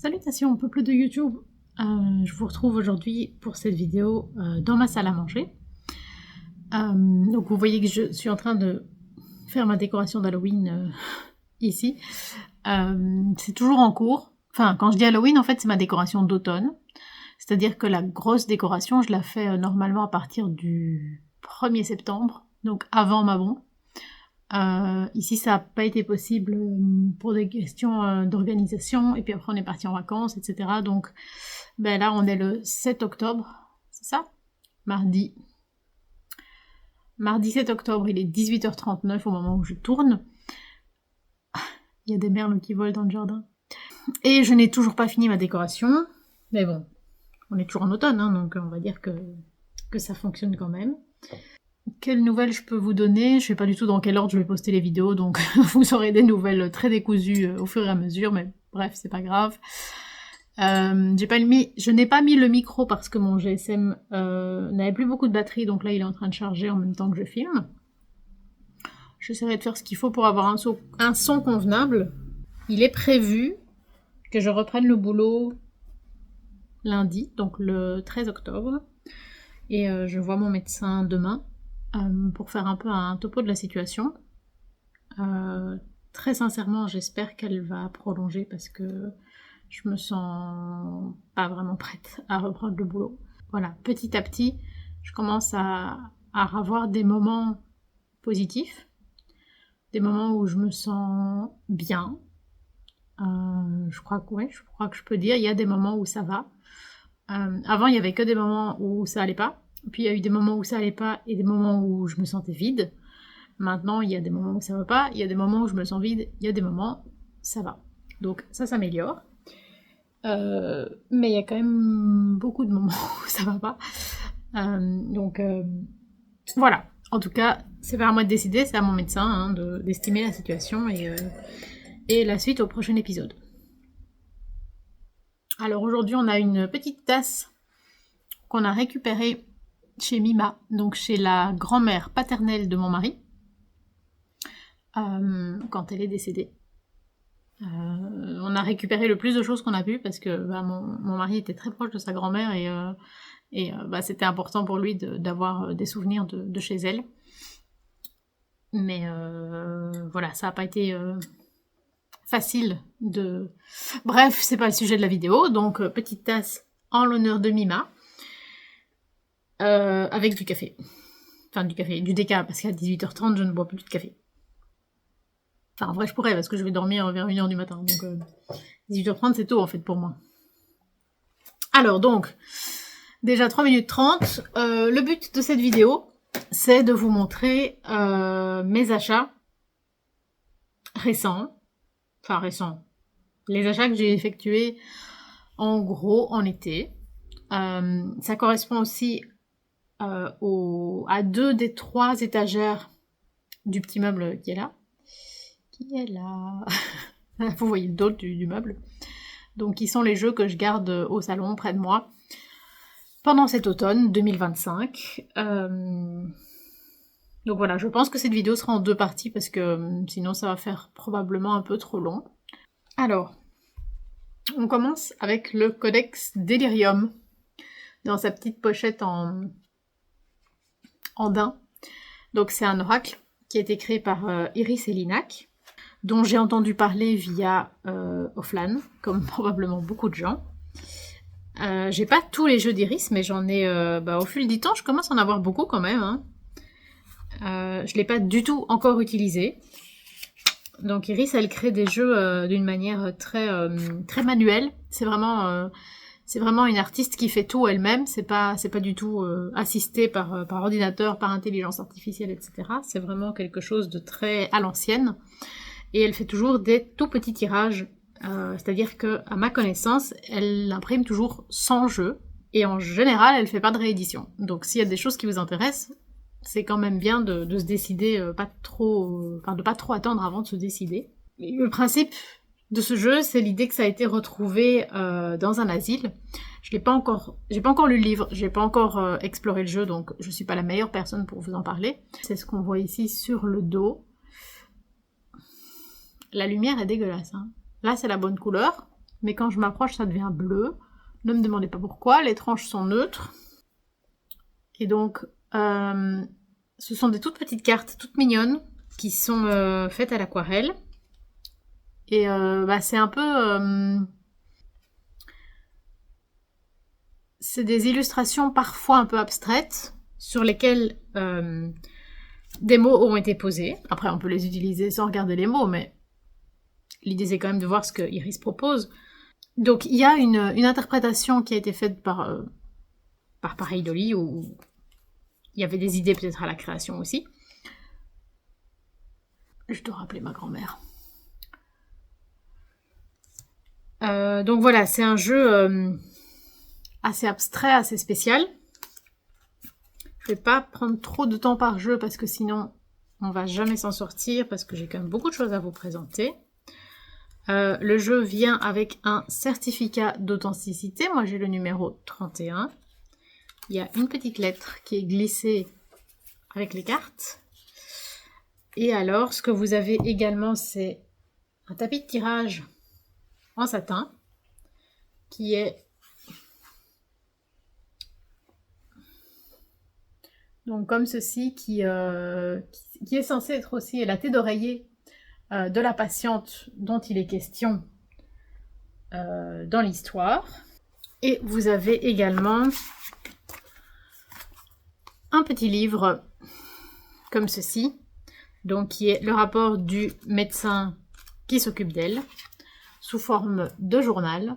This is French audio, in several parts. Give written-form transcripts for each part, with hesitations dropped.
Salutations peuple de YouTube, je vous retrouve aujourd'hui pour cette vidéo dans ma salle à manger. Donc vous voyez que je suis en train de faire ma décoration d'Halloween ici. C'est toujours en cours. Enfin, quand je dis Halloween, en fait, c'est ma décoration d'automne. C'est-à-dire que la grosse décoration, je la fais normalement à partir du 1er septembre, donc avant Mabon. Ici, ça n'a pas été possible pour des questions d'organisation, et puis après on est parti en vacances, etc. Donc ben là, on est le 7 octobre, c'est ça? Mardi 7 octobre, il est 18h39 au moment où je tourne. Il y a des merles qui volent dans le jardin. Et je n'ai toujours pas fini ma décoration, mais bon, on est toujours en automne, hein, donc on va dire que ça fonctionne quand même. Quelles nouvelles je peux vous donner? Je sais pas du tout dans quel ordre je vais poster les vidéos, donc vous aurez des nouvelles très décousues au fur et à mesure, mais bref, c'est pas grave. Je n'ai pas mis le micro parce que mon GSM n'avait plus beaucoup de batterie, donc là il est en train de charger en même temps que je filme. J'essaierai de faire ce qu'il faut pour avoir un son convenable. Il est prévu que je reprenne le boulot lundi, donc le 13 octobre, et je vois mon médecin demain. Pour faire un peu un topo de la situation. Très sincèrement, j'espère qu'elle va prolonger parce que je me sens pas vraiment prête à reprendre le boulot. Voilà, petit à petit, je commence à avoir des moments positifs, des moments où je me sens bien. Je crois que je peux dire, il y a des moments où ça va. Avant, il y avait que des moments où ça allait pas. Puis il y a eu des moments où ça allait pas et des moments où je me sentais vide. Maintenant, il y a des moments où ça va pas, il y a des moments où je me sens vide, il y a des moments où ça va. Donc ça s'améliore. Mais il y a quand même beaucoup de moments où ça va pas. Voilà. En tout cas, c'est pas à moi de décider, c'est à mon médecin hein, d'estimer la situation et la suite au prochain épisode. Alors aujourd'hui, on a une petite tasse qu'on a récupérée chez Mima, donc chez la grand-mère paternelle de mon mari, quand elle est décédée. On a récupéré le plus de choses qu'on a pu parce que mon mari était très proche de sa grand-mère et c'était important pour lui d'avoir des souvenirs de chez elle. Mais voilà, ça n'a pas été facile de... Bref, c'est pas le sujet de la vidéo, donc petite tasse en l'honneur de Mima. Avec du café. Enfin, du déca, parce qu'à 18h30, je ne bois plus de café. Enfin, en vrai, je pourrais, parce que je vais dormir vers 1h du matin. Donc, 18h30, c'est tôt, en fait, pour moi. Alors, donc, déjà 3 minutes 30. Le but de cette vidéo, c'est de vous montrer mes achats récents. Enfin, récents. Les achats que j'ai effectués, en gros, en été. Ça correspond aussi à 2 des 3 étagères du petit meuble qui est là. Vous voyez le dos du meuble. Donc, qui sont les jeux que je garde au salon près de moi pendant cet automne 2025. Donc voilà, je pense que cette vidéo sera en 2 parties parce que sinon ça va faire probablement un peu trop long. Alors, on commence avec le Codex Delirium dans sa petite pochette en daim. Donc c'est un oracle qui a été créé par Iris et Linac, dont j'ai entendu parler via Offline, comme probablement beaucoup de gens. J'ai pas tous les jeux d'Iris, mais j'en ai au fil du temps, je commence à en avoir beaucoup quand même. Hein. Je l'ai pas du tout encore utilisé. Donc Iris, elle crée des jeux d'une manière très manuelle. C'est vraiment une artiste qui fait tout elle-même. C'est pas du tout assisté par ordinateur, par intelligence artificielle, etc. C'est vraiment quelque chose de très à l'ancienne. Et elle fait toujours des tout petits tirages. C'est-à-dire que, à ma connaissance, elle imprime toujours 100 jeux. Et en général, elle fait pas de réédition. Donc s'il y a des choses qui vous intéressent, c'est quand même bien de se décider, de pas trop attendre avant de se décider. Et le principe de ce jeu, c'est l'idée que ça a été retrouvé dans un asile. J'ai pas encore lu le livre, j'ai pas encore exploré le jeu, donc je suis pas la meilleure personne pour vous en parler. C'est ce qu'on voit ici sur le dos. La lumière est dégueulasse, hein. Là, c'est la bonne couleur. mais quand je m'approche, ça devient bleu. Ne me demandez pas pourquoi, les tranches sont neutres. Et donc, ce sont des toutes petites cartes, toutes mignonnes, qui sont faites à l'aquarelle. Et c'est un peu... c'est des illustrations parfois un peu abstraites, sur lesquelles des mots ont été posés. Après, on peut les utiliser sans regarder les mots, mais l'idée c'est quand même de voir ce que Iris propose. Donc il y a une interprétation qui a été faite par Pareil Dolly, où il y avait des idées peut-être à la création aussi. Je dois rappeler ma grand-mère. Donc voilà, c'est un jeu assez abstrait, assez spécial. Je vais pas prendre trop de temps par jeu parce que sinon on va jamais s'en sortir, parce que j'ai quand même beaucoup de choses à vous présenter. Le jeu vient avec un certificat d'authenticité. Moi j'ai le numéro 31. Il y a une petite lettre qui est glissée avec les cartes. Et alors, ce que vous avez également, c'est un tapis de tirage en satin qui est donc comme ceci, qui est censé être aussi la tête d'oreiller de la patiente dont il est question dans l'histoire. Et vous avez également un petit livre comme ceci, donc qui est le rapport du médecin qui s'occupe d'elle, sous forme de journal.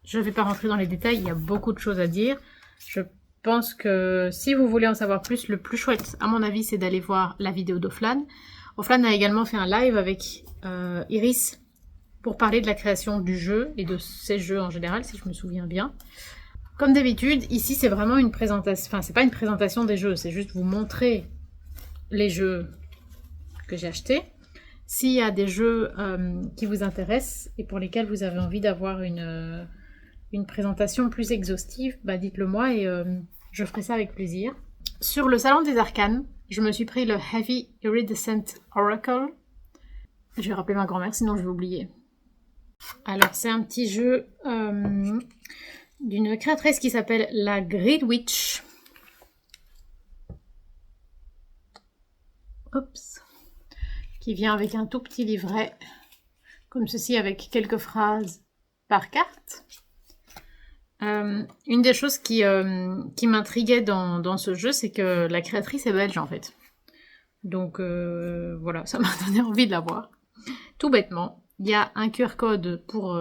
Je ne vais pas rentrer dans les détails, il y a beaucoup de choses à dire. Je pense que si vous voulez en savoir plus, le plus chouette, à mon avis, c'est d'aller voir la vidéo d'Oflan. Oflan a également fait un live avec Iris pour parler de la création du jeu et de ces jeux en général, si je me souviens bien. Comme d'habitude, ici c'est vraiment une présentation, enfin c'est pas une présentation des jeux, c'est juste vous montrer les jeux que j'ai achetés. S'il y a des jeux qui vous intéressent et pour lesquels vous avez envie d'avoir une présentation plus exhaustive, dites-le moi et je ferai ça avec plaisir. Sur le Salon des Arcanes, je me suis pris le Heavy Iridescent Oracle. Je vais rappeler ma grand-mère, sinon je vais oublier. Alors c'est un petit jeu d'une créatrice qui s'appelle la Great Witch. Oups. Qui vient avec un tout petit livret, comme ceci, avec quelques phrases par carte. Une des choses qui m'intriguait dans ce jeu, c'est que la créatrice est belge en fait. Donc voilà, ça m'a donné envie de la voir. Tout bêtement. Il y a un QR code pour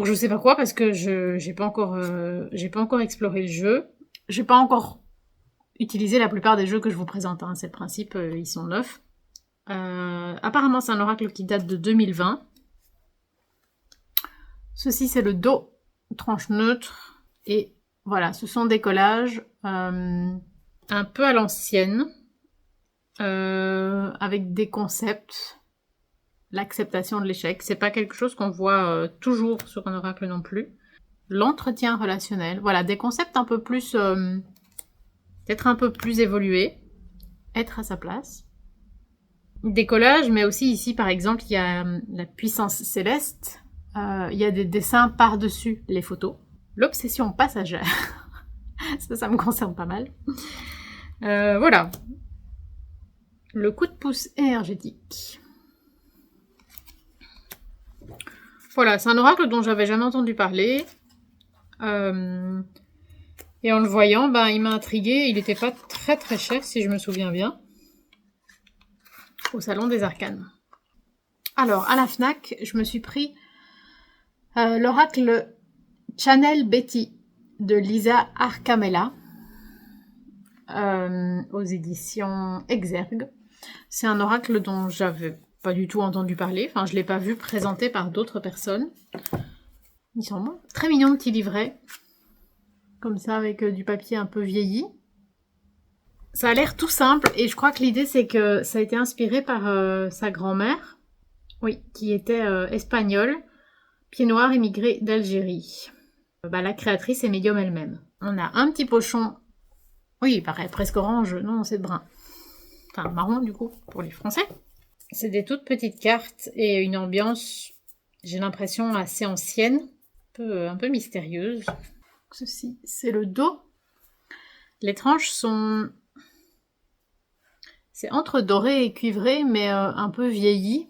je sais pas quoi, parce que j'ai pas encore exploré le jeu. J'ai pas encore utilisé la plupart des jeux que je vous présente, hein. C'est le principe, ils sont neufs. Apparemment c'est un oracle qui date de 2020. Ceci c'est le dos, tranche neutre, et voilà, ce sont des collages un peu à l'ancienne, avec des concepts, l'acceptation de l'échec, c'est pas quelque chose qu'on voit toujours sur un oracle non plus. L'entretien relationnel, voilà, des concepts un peu plus, peut-être un peu plus évolués, être à sa place. Des collages, mais aussi ici par exemple, il y a la puissance céleste, il y a des dessins par-dessus les photos. L'obsession passagère, ça me concerne pas mal. Voilà. Le coup de pouce énergétique. Voilà, c'est un oracle dont j'avais jamais entendu parler. Et en le voyant, il m'a intriguée. Il n'était pas très très cher, si je me souviens bien. Au Salon des Arcanes. Alors, à la Fnac, je me suis pris l'oracle Channel Betty de Lisa Arcamella aux éditions Exergue. C'est un oracle dont j'avais pas du tout entendu parler. Enfin, je l'ai pas vu présenté par d'autres personnes. Ils sont très mignons, de petits livrets. Comme ça, avec du papier un peu vieilli. Ça a l'air tout simple. Et je crois que l'idée, c'est que ça a été inspiré par sa grand-mère. Oui, qui était espagnole. Pied noir, émigrée d'Algérie. La créatrice est médium elle-même. On a un petit pochon. Oui, il paraît presque orange. Non, c'est brun. Enfin, marron, du coup, pour les Français. C'est des toutes petites cartes et une ambiance j'ai l'impression assez ancienne, un peu mystérieuse. Ceci, c'est le dos. Les tranches sont... C'est entre doré et cuivré, mais un peu vieilli.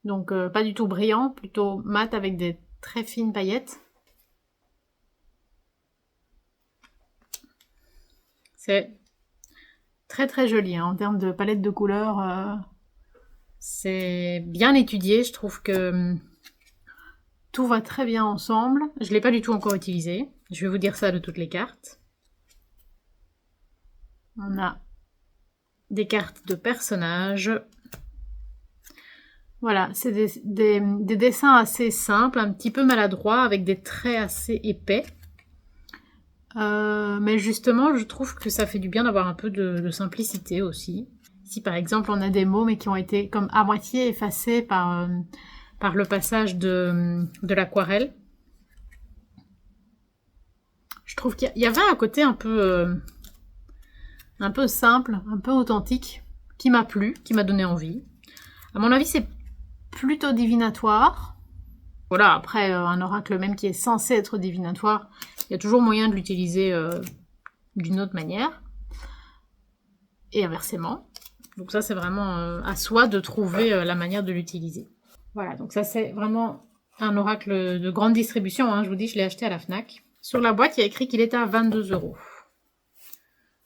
Donc pas du tout brillant, plutôt mat avec des très fines paillettes. C'est très très joli hein, en termes de palette de couleurs. C'est bien étudié, je trouve que tout va très bien ensemble. Je ne l'ai pas du tout encore utilisé. Je vais vous dire ça de toutes les cartes. On a des cartes de personnages. Voilà, c'est des dessins assez simples, un petit peu maladroits, avec des traits assez épais. Mais justement, je trouve que ça fait du bien d'avoir un peu de simplicité aussi. Ici, par exemple, on a des mots, mais qui ont été comme à moitié effacés par le passage de l'aquarelle. Je trouve qu'il y avait un côté un peu simple, un peu authentique, qui m'a plu, qui m'a donné envie. À mon avis, c'est plutôt divinatoire. Voilà, après, un oracle même qui est censé être divinatoire, il y a toujours moyen de l'utiliser d'une autre manière. Et inversement. Donc ça, c'est vraiment à soi de trouver la manière de l'utiliser. Voilà, donc ça, c'est vraiment un oracle de grande distribution. Hein. Je vous dis, je l'ai acheté à la Fnac. Sur la boîte, il y a écrit qu'il était à 22 €. Je ne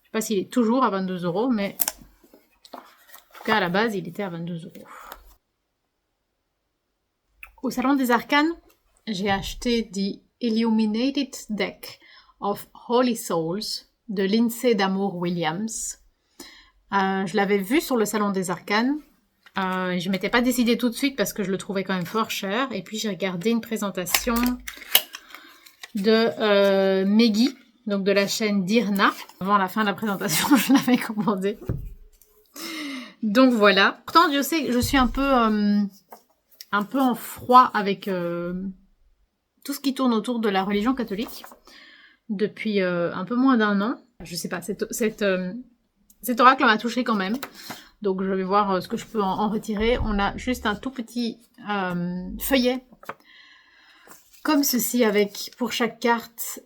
sais pas s'il est toujours à 22 €, mais en tout cas, à la base, il était à 22 €. Au Salon des Arcanes, j'ai acheté The Illuminated Deck of Holy Souls de Lindsay d'Amour Williams. Je l'avais vu sur le Salon des Arcanes. Je ne m'étais pas décidée tout de suite parce que je le trouvais quand même fort cher. Et puis j'ai regardé une présentation de Meggy, donc de la chaîne Dirna. Avant la fin de la présentation, je l'avais commandé. Donc voilà. Pourtant, Dieu sait que je suis un peu en froid avec tout ce qui tourne autour de la religion catholique depuis un peu moins d'un an. Je sais pas, cet oracle m'a touchée quand même. Donc je vais voir ce que je peux en retirer. On a juste un tout petit feuillet comme ceci avec pour chaque carte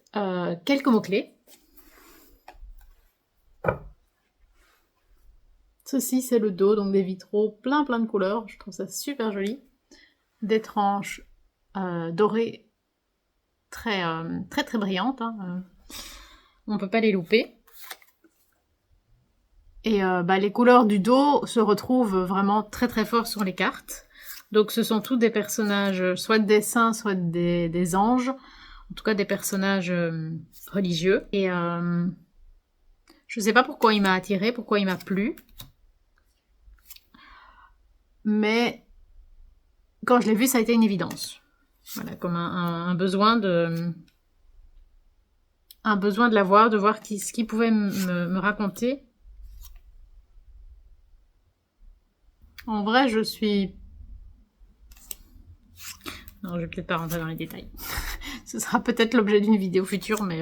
quelques mots-clés. Ceci c'est le dos, donc des vitraux plein de couleurs. Je trouve ça super joli. Des tranches dorées très brillantes. Hein. On ne peut pas les louper. Et les couleurs du dos se retrouvent vraiment très fort sur les cartes. Donc ce sont tous des personnages, soit des saints, soit des anges. En tout cas des personnages religieux. Et je ne sais pas pourquoi il m'a attiré, pourquoi il m'a plu. Mais quand je l'ai vu, ça a été une évidence. Voilà, comme un besoin de l'avoir, de voir ce qu'il pouvait me raconter. En vrai, je suis... Non, je vais peut-être pas rentrer dans les détails. Ce sera peut-être l'objet d'une vidéo future, mais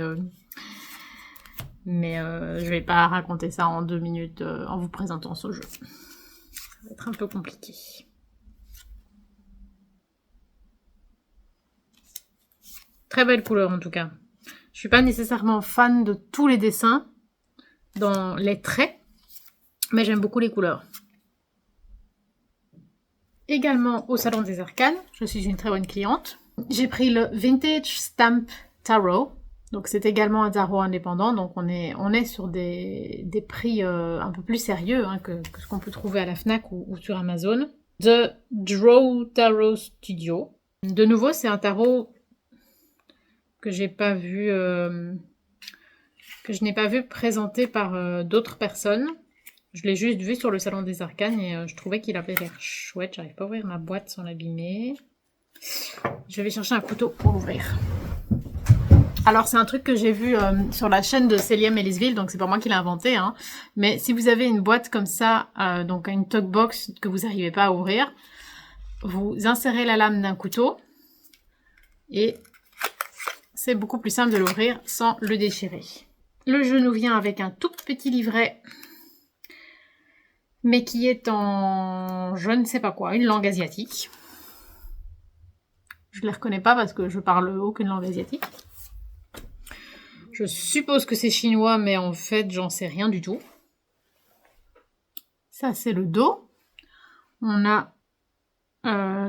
je vais pas raconter ça en 2 minutes en vous présentant ce jeu. Ça va être un peu compliqué. Très belle couleur en tout cas. Je suis pas nécessairement fan de tous les dessins dans les traits, mais j'aime beaucoup les couleurs. Également au Salon des Arcanes, je suis une très bonne cliente. J'ai pris le Vintage Stamp Tarot. Donc c'est également un tarot indépendant, donc on est sur des prix un peu plus sérieux hein, que ce qu'on peut trouver à la Fnac ou sur Amazon. The Draw Tarot Studio. De nouveau, c'est un tarot que j'ai pas vu, que je n'ai pas vu présenté par d'autres personnes. Je l'ai juste vu sur le Salon des Arcanes et je trouvais qu'il avait l'air chouette. J'arrive pas à ouvrir ma boîte sans l'abîmer. Je vais chercher un couteau pour l'ouvrir. Alors c'est un truc que j'ai vu sur la chaîne de Célia Melisville, donc c'est pas moi qui l'ai inventé. Hein. Mais si vous avez une boîte comme ça, donc une talk box que vous n'arrivez pas à ouvrir, vous insérez la lame d'un couteau et c'est beaucoup plus simple de l'ouvrir sans le déchirer. Le jeu nous vient avec un tout petit livret, mais qui est en je ne sais pas quoi, une langue asiatique. Je les reconnais pas parce que je parle aucune langue asiatique. Je suppose que c'est chinois, mais en fait, j'en sais rien du tout. Ça, c'est le dos. On a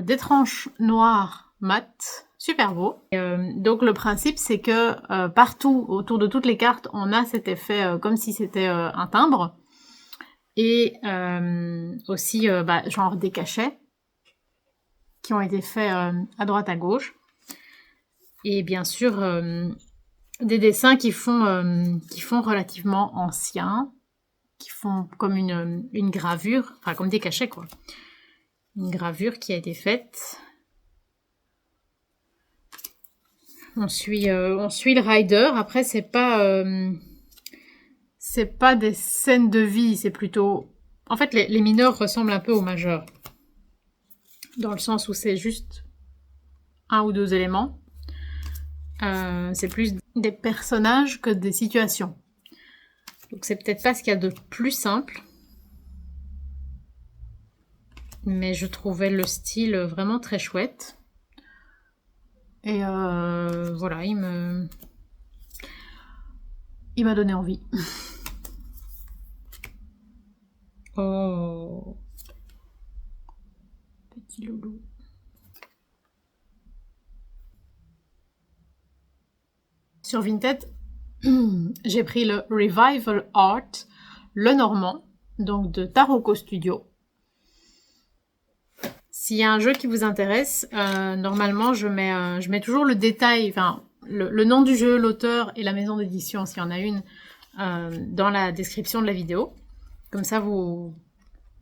des tranches noires mat, super beau. Donc le principe, c'est que partout, autour de toutes les cartes, on a cet effet comme si c'était un timbre. Et aussi, genre des cachets qui ont été faits à droite à gauche. Et bien sûr, des dessins qui font relativement anciens, qui font comme une gravure, enfin comme des cachets quoi. Une gravure qui a été faite. On suit le rider. Après, c'est pas des scènes de vie, c'est plutôt... En fait, les mineurs ressemblent un peu aux majeurs. Dans le sens où c'est juste un ou deux éléments. C'est plus des personnages que des situations. Donc c'est peut-être pas ce qu'il y a de plus simple. Mais je trouvais le style vraiment très chouette. Et voilà, il m'a donné envie. Oh, petit loulou. Sur Vinted, j'ai pris le Revival Art, le Normand, donc de Taroko Studio. S'il y a un jeu qui vous intéresse, normalement je mets toujours le détail, enfin le nom du jeu, l'auteur et la maison d'édition, s'il y en a une, dans la description de la vidéo. Comme ça, vous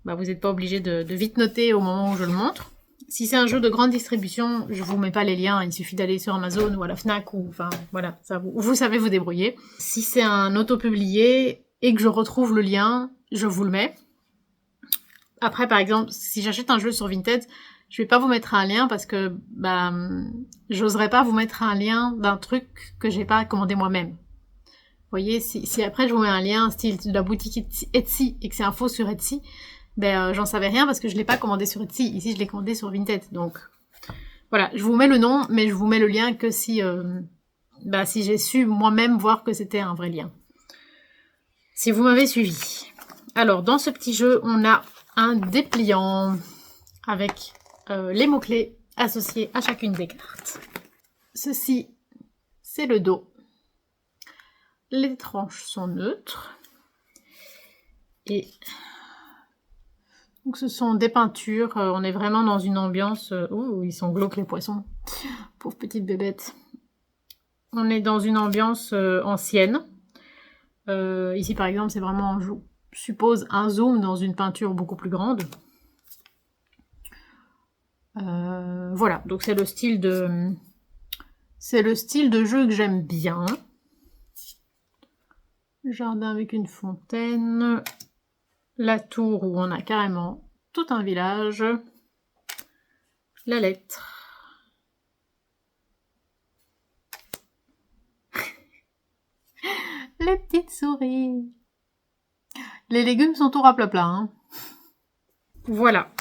n'êtes pas obligé de vite noter au moment où je le montre. Si c'est un jeu de grande distribution, je vous mets pas les liens, il suffit d'aller sur Amazon ou à la Fnac, ou enfin voilà, ça vous savez vous débrouiller. Si c'est un auto-publié et que je retrouve le lien, je vous le mets. Après, par exemple, si j'achète un jeu sur Vinted, je vais pas vous mettre un lien parce que j'oserais pas vous mettre un lien d'un truc que j'ai pas commandé moi-même. Vous voyez, si après je vous mets un lien style de la boutique Etsy et que c'est un faux sur Etsy, j'en savais rien parce que je l'ai pas commandé sur Etsy. Ici, je l'ai commandé sur Vinted. Donc, voilà, je vous mets le nom, mais je vous mets le lien que si j'ai su moi-même voir que c'était un vrai lien. Si vous m'avez suivi. Alors, dans ce petit jeu, on a un dépliant avec les mots-clés associés à chacune des cartes. Ceci, c'est le dos. Les tranches sont neutres. Et donc ce sont des peintures. On est vraiment dans une ambiance... Ouh, ils sont glauques les poissons. Pauvre petite bébête. On est dans une ambiance ancienne. Ici, par exemple, c'est vraiment, je suppose, un zoom dans une peinture beaucoup plus grande. Voilà, donc c'est le style de jeu que j'aime bien. Jardin avec une fontaine. La tour où on a carrément tout un village. La lettre. Les petites souris. Les légumes sont tout raplapla. Hein. Voilà.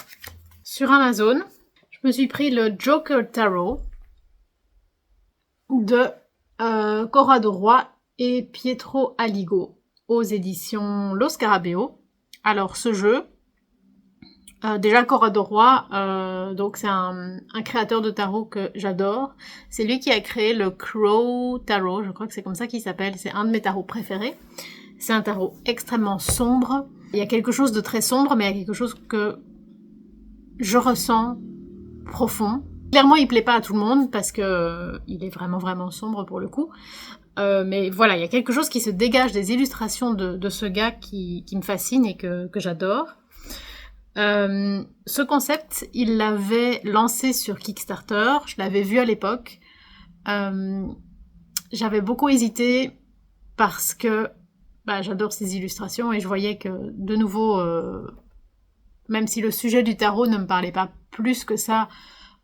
Sur Amazon, je me suis pris le Joker Tarot de Corrado Roy et Pietro Aligo aux éditions Lo Scarabeo. Alors ce jeu, déjà Corrado Roy, donc c'est un créateur de tarot que j'adore. C'est lui qui a créé le Crow Tarot, je crois que c'est comme ça qu'il s'appelle. C'est un de mes tarots préférés. C'est un tarot extrêmement sombre. Il y a quelque chose de très sombre, mais il y a quelque chose que je ressens profond. Clairement, il plaît pas à tout le monde parce que il est vraiment vraiment sombre pour le coup. Mais voilà, il y a quelque chose qui se dégage des illustrations de ce gars qui me fascine et que j'adore. Ce concept, il l'avait lancé sur Kickstarter, je l'avais vu à l'époque. J'avais beaucoup hésité parce que j'adore ces illustrations et je voyais que, de nouveau, même si le sujet du tarot ne me parlait pas plus que ça,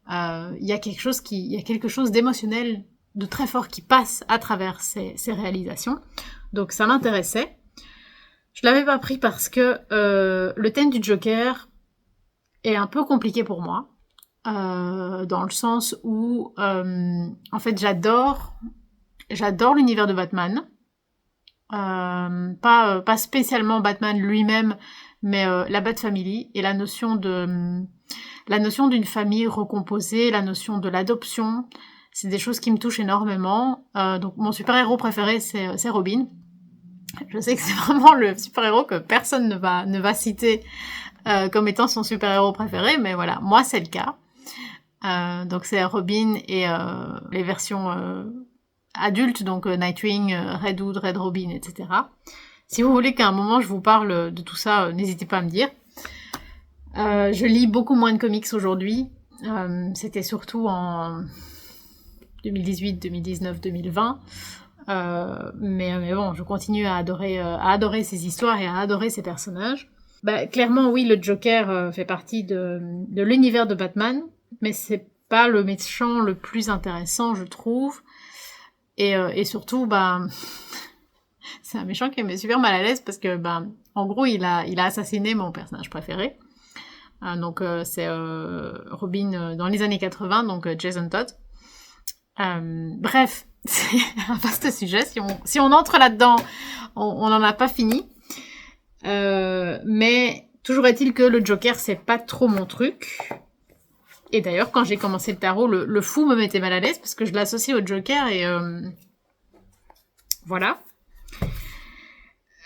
il y a quelque chose d'émotionnel, de très fort qui passe à travers ces réalisations. Donc ça m'intéressait. Je l'avais pas pris parce que le thème du Joker est un peu compliqué pour moi. dans le sens où, en fait, j'adore l'univers de Batman. Pas spécialement Batman lui-même, mais la Bat Family et la notion d'une famille recomposée, la notion de l'adoption, c'est des choses qui me touchent énormément. Donc mon super-héros préféré, c'est Robin. Je sais que c'est vraiment le super-héros que personne ne va citer comme étant son super-héros préféré, mais voilà, moi c'est le cas. Donc c'est Robin et les versions adultes, donc Nightwing, Red Hood, Red Robin, etc. Si vous voulez qu'à un moment je vous parle de tout ça, n'hésitez pas à me dire. Je lis beaucoup moins de comics aujourd'hui. C'était surtout en 2018, 2019, 2020. Mais bon, je continue à adorer ces histoires et à adorer ces personnages. Bah, clairement, oui, le Joker fait partie de l'univers de Batman, mais c'est pas le méchant le plus intéressant, je trouve. Et surtout, bah, c'est un méchant qui me met super mal à l'aise parce que, bah, en gros, il a assassiné mon personnage préféré. Donc, c'est Robin dans les années 80, donc Jason Todd. Bref, c'est un vaste sujet. Si on entre là-dedans, on n'en a pas fini. Mais toujours est-il que le Joker, c'est pas trop mon truc. Et d'ailleurs, quand j'ai commencé le tarot, le fou me mettait mal à l'aise parce que je l'associe au Joker et voilà.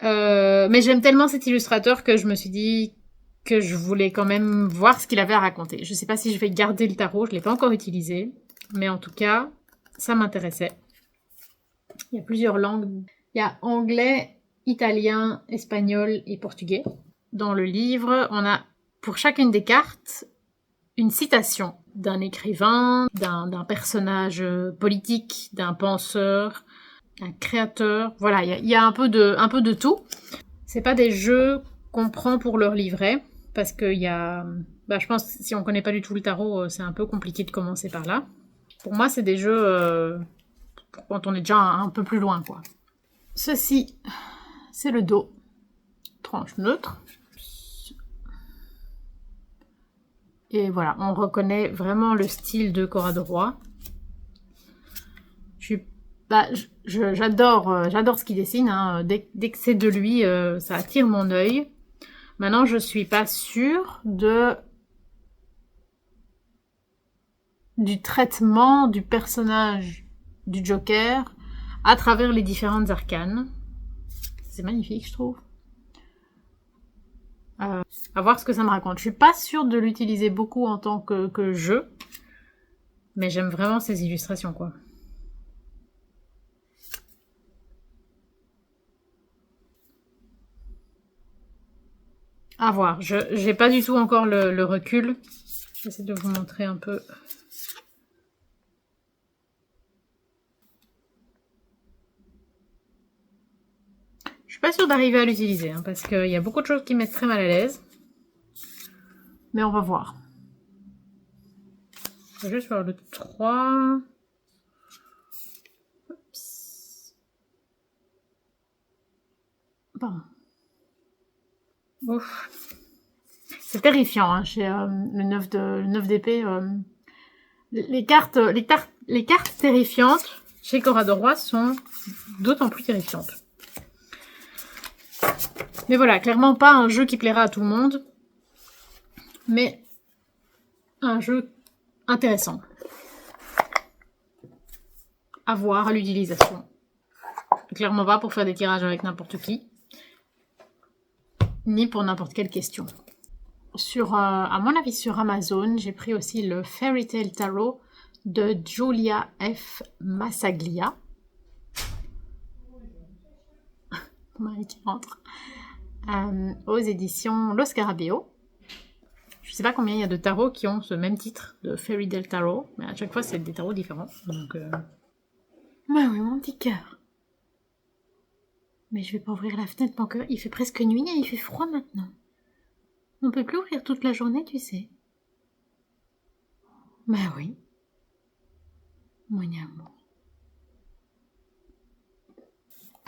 Mais j'aime tellement cet illustrateur que je me suis dit que je voulais quand même voir ce qu'il avait à raconter. Je sais pas si je vais garder le tarot, je l'ai pas encore utilisé, mais en tout cas, ça m'intéressait. Il y a plusieurs langues. Il y a anglais, italien, espagnol et portugais. Dans le livre, on a pour chacune des cartes une citation d'un écrivain, d'un personnage politique, d'un penseur, d'un créateur. Voilà, il y a un peu de tout. C'est pas des jeux qu'on prend pour leur livret, parce que je pense que si on connaît pas du tout le tarot, c'est un peu compliqué de commencer par là. Pour moi, c'est des jeux quand on est déjà un peu plus loin, quoi. Ceci, c'est le dos. Tranche neutre. Et voilà, on reconnaît vraiment le style de Cora de Roy. J'adore ce qu'il dessine. Hein. Dès que c'est de lui, ça attire mon œil. Maintenant, je suis pas sûre du traitement du personnage du Joker à travers les différentes arcanes. C'est magnifique, je trouve. À voir ce que ça me raconte. Je suis pas sûre de l'utiliser beaucoup en tant que jeu, mais j'aime vraiment ces illustrations, quoi. À voir. J'ai pas du tout encore le recul. J'essaie de vous montrer un peu. Je suis pas sûre d'arriver à l'utiliser, hein, parce qu'il y a beaucoup de choses qui me mettent très mal à l'aise. Mais on va voir. Je vais juste faire le 3. Oups. Bon. Ouf. C'est terrifiant, hein, chez le 9 d'épée. Les cartes terrifiantes chez Cora de Roy sont d'autant plus terrifiantes. Mais voilà, clairement pas un jeu qui plaira à tout le monde, mais un jeu intéressant à voir à l'utilisation. Clairement pas pour faire des tirages avec n'importe qui, ni pour n'importe quelle question. À mon avis, sur Amazon, j'ai pris aussi le Fairy Tale Tarot de Julia F. Massaglia. Marie qui rentre. Aux éditions Lo Scarabeo. Je sais pas combien il y a de tarots qui ont ce même titre de Fairy Tale Tarot, mais à chaque fois c'est des tarots différents. Donc, ouais, mon petit cœur. Mais je vais pas ouvrir la fenêtre, mon cœur. Il fait presque nuit et il fait froid maintenant. On peut plus ouvrir toute la journée, tu sais. Bah oui. Mon amour.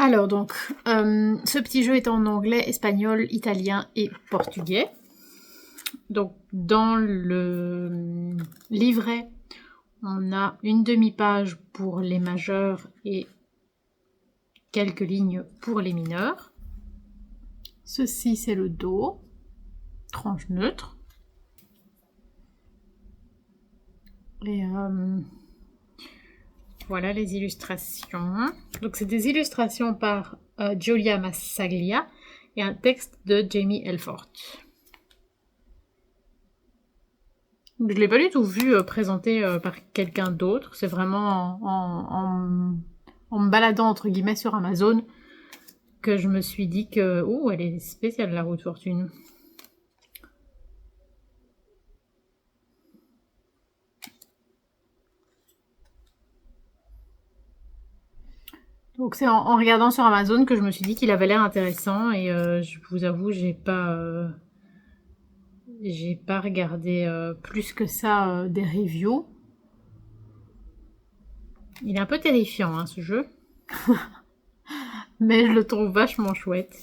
Alors donc, ce petit jeu est en anglais, espagnol, italien et portugais. Donc dans le livret, on a une demi-page pour les majeurs et quelques lignes pour les mineurs. Ceci, c'est le dos, tranche neutre. Et voilà les illustrations. Donc c'est des illustrations par Giulia Massaglia et un texte de Jamie Elfort. Je ne l'ai pas du tout vu présenté par quelqu'un d'autre. C'est vraiment en me baladant entre guillemets sur Amazon que je me suis dit que... Oh, elle est spéciale la roue de fortune. Donc c'est en regardant sur Amazon que je me suis dit qu'il avait l'air intéressant et je vous avoue, j'ai pas regardé plus que ça des reviews. Il est un peu terrifiant hein, ce jeu. Mais je le trouve vachement chouette.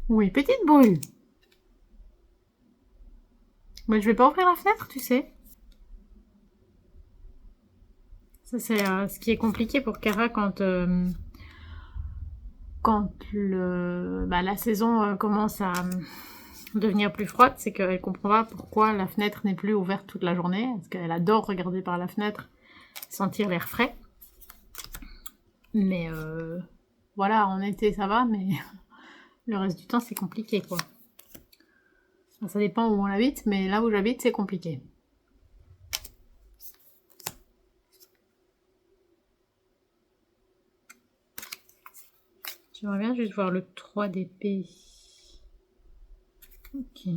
Oui, petite boule. Mais je vais pas ouvrir la fenêtre, tu sais. Ça, c'est ce qui est compliqué pour Cara quand la saison commence à devenir plus froide, c'est qu'elle comprend pas pourquoi la fenêtre n'est plus ouverte toute la journée, parce qu'elle adore regarder par la fenêtre, sentir l'air frais. Mais voilà, en été ça va, mais le reste du temps c'est compliqué quoi. Enfin, ça dépend où on habite, mais là où j'habite c'est compliqué. J'aimerais bien juste voir le 3 d'épée. Ok.